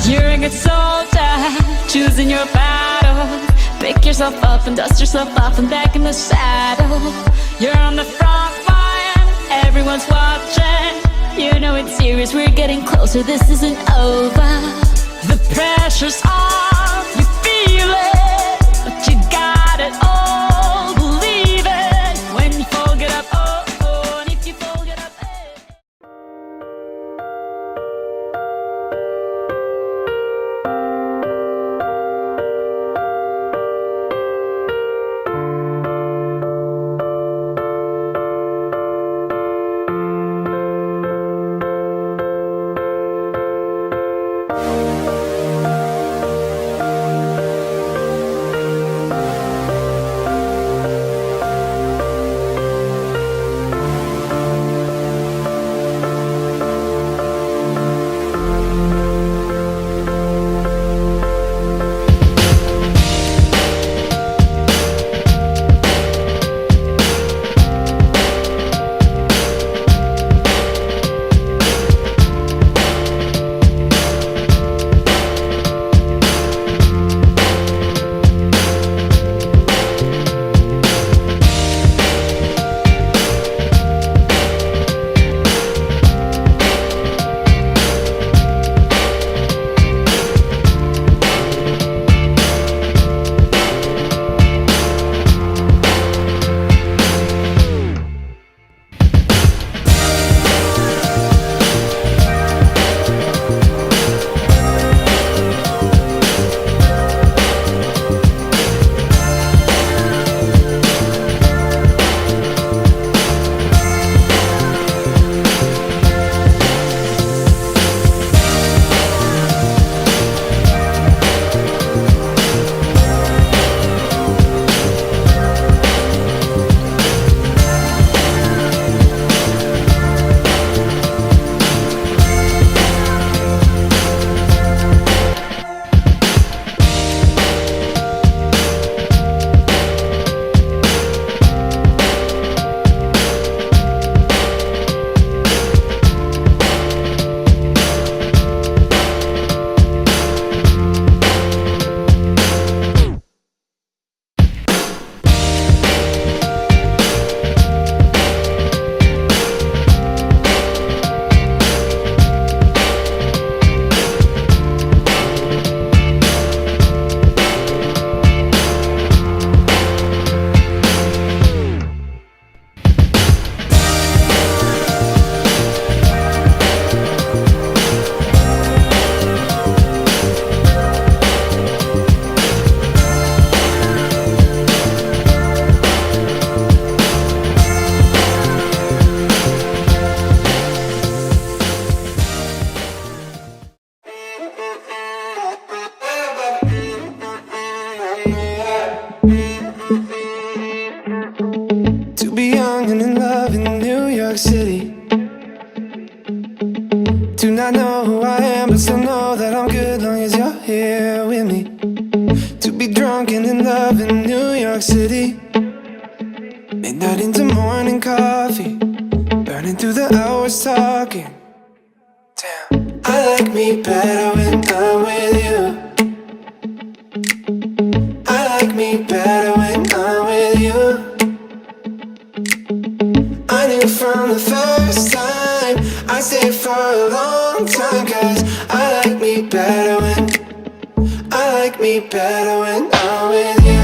You're a good soldier, choosing your battle. Pick yourself up and dust yourself off and back in the saddle. You're on the front line, everyone's watching. You know it's serious, we're getting closer, this isn't over. The pressure's on, you feel it, but you got it all, believe it. When you fall, get up, oh, oh, and if you fall, get up, hey. To be young and in love in New York City. Do not know who I am, but still know that I'm good long as you're here with me. To be drunk and in love in New York City. Midnight into morning coffee, burning through the hours talking. Damn, I like me better when I'm with you. I like me better when I'm with you. I knew from the first time I stayed for a long time, 'cause I like me better when I'm with you.